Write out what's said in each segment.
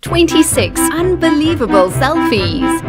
26 unbelievable selfies.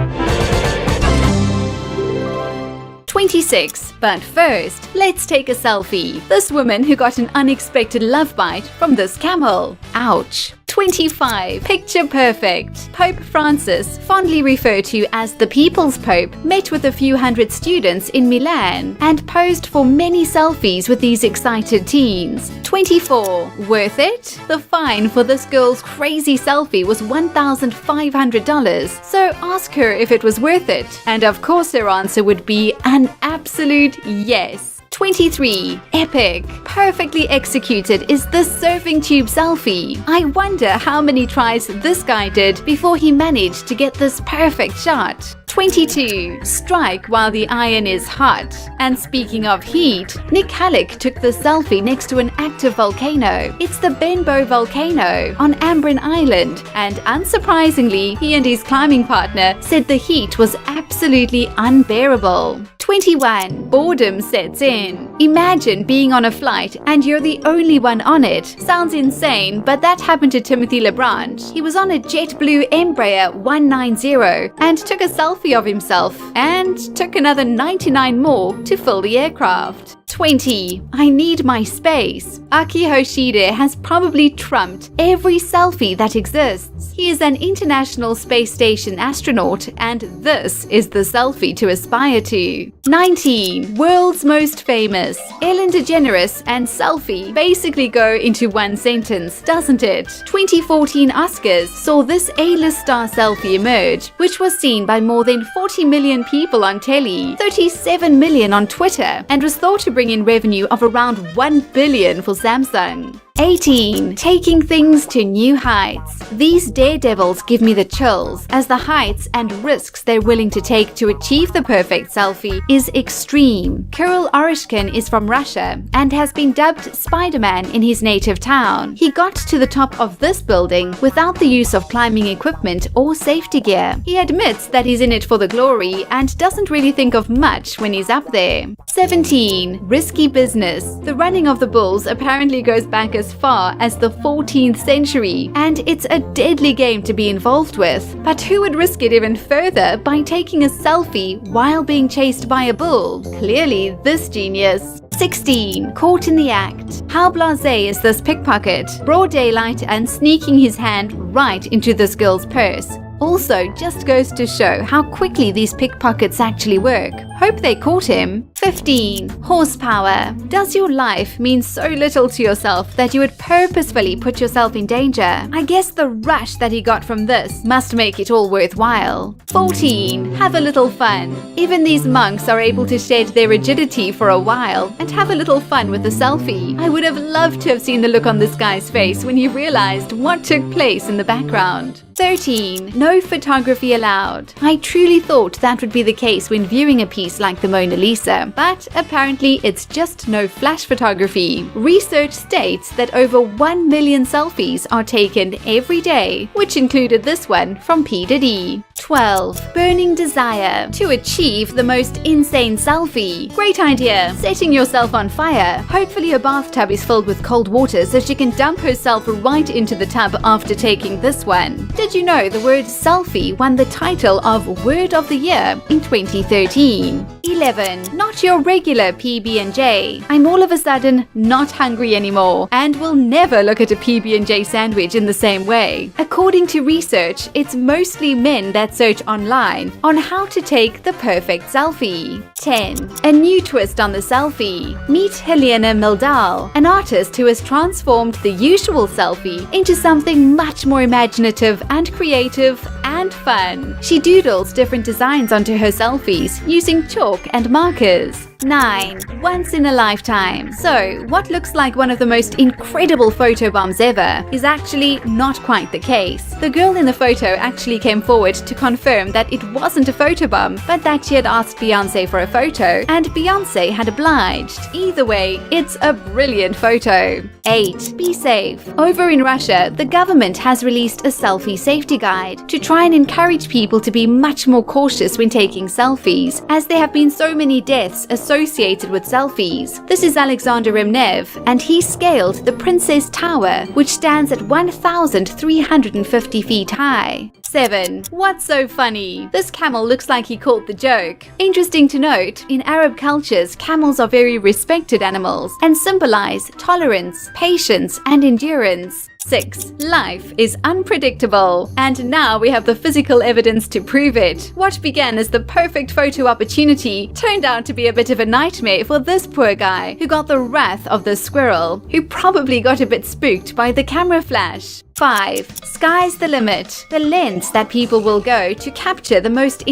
26. But first, let's take a selfie. This woman who got an unexpected love bite from this camel. Ouch. 25. Picture perfect. Pope Francis, fondly referred to as the People's Pope, met with a few hundred students in Milan and posed for many selfies with these excited teens. 24. Worth it? The fine for this girl's crazy selfie was $1,500, so ask her if it was worth it. And of course her answer would be an absolute yes. 23. Epic. Perfectly executed is this surfing tube selfie. I wonder how many tries this guy did before he managed to get this perfect shot. 22. Strike while the iron is hot. And speaking of heat, Nick Halleck took the selfie next to an active volcano. It's the Benbow volcano on Ambrin Island, and unsurprisingly, he and his climbing partner said the heat was absolutely unbearable. 21. Boredom sets in. Imagine being on a flight and you're the only one on it. Sounds insane, but that happened to Timothy LeBranch. He was on a JetBlue Embraer 190 and took a selfie of himself and took another 99 more to fill the aircraft. 20. I need my space. Aki Hoshide has probably trumped every selfie that exists. He is an International Space Station astronaut, and this is the selfie to aspire to. 19. World's most famous. Ellen DeGeneres and selfie basically go into one sentence, doesn't it? 2014 Oscars saw this A-list star selfie emerge, which was seen by more than 40 million people on telly, 37 million on Twitter, and was thought to bring in revenue of around $1 billion for Samsung. 18. Taking things to new heights. These daredevils give me the chills, as the heights and risks they're willing to take to achieve the perfect selfie is extreme. Kirill Orishkin is from Russia and has been dubbed Spider-Man in his native town. He got to the top of this building without the use of climbing equipment or safety gear. He admits that he's in it for the glory and doesn't really think of much when he's up there. 17. Risky business. The running of the bulls apparently goes back as far as the 14th century, and it's a deadly game to be involved with. But who would risk it even further by taking a selfie while being chased by a bull? Clearly this genius. 16. Caught in the act. How blasé is this pickpocket? Broad daylight and sneaking his hand right into this girl's purse. Also, just goes to show how quickly these pickpockets actually work. Hope they caught him. 15. Horsepower. Does your life mean so little to yourself that you would purposefully put yourself in danger? I guess the rush that he got from this must make it all worthwhile. 14. Have a little fun. Even these monks are able to shed their rigidity for a while and have a little fun with the selfie. I would have loved to have seen the look on this guy's face when he realized what took place in the background. 13. No photography allowed. I truly thought that would be the case when viewing a piece like the Mona Lisa, but apparently it's just no flash photography. Research states that over 1 million selfies are taken every day, which included this one from P. Diddy. 12. Burning desire. To achieve the most insane selfie. Great idea. Setting yourself on fire. Hopefully a bathtub is filled with cold water so she can dump herself right into the tub after taking this one. Did you know the word selfie won the title of Word of the Year in 2013? 11. Not your regular PB&J. I'm all of a sudden not hungry anymore and will never look at a PB&J sandwich in the same way. According to research, it's mostly men that search online on how to take the perfect selfie. 10. A new twist on the selfie. Meet Helena Mildal, an artist who has transformed the usual selfie into something much more imaginative and creative and fun. She doodles different designs onto her selfies using chalk and markers. 9. Once in a lifetime. So, what looks like one of the most incredible photobombs ever is actually not quite the case. The girl in the photo actually came forward to confirm that it wasn't a photobomb, but that she had asked Beyoncé for a photo, and Beyoncé had obliged. Either way, it's a brilliant photo. 8. Be safe. Over in Russia, the government has released a selfie safety guide to try and encourage people to be much more cautious when taking selfies, as there have been so many deaths associated associated with selfies. This is Alexander Remnev, and he scaled the Princess Tower, which stands at 1,350 feet high. 7. What's so funny? This camel looks like he caught the joke. Interesting to note, in Arab cultures, camels are very respected animals and symbolize tolerance, patience, and endurance. 6. Life is unpredictable. And now we have the physical evidence to prove it. What began as the perfect photo opportunity turned out to be a bit of a nightmare for this poor guy who got the wrath of the squirrel, who probably got a bit spooked by the camera flash. 5. Sky's the limit. The lengths that people will go to capture the most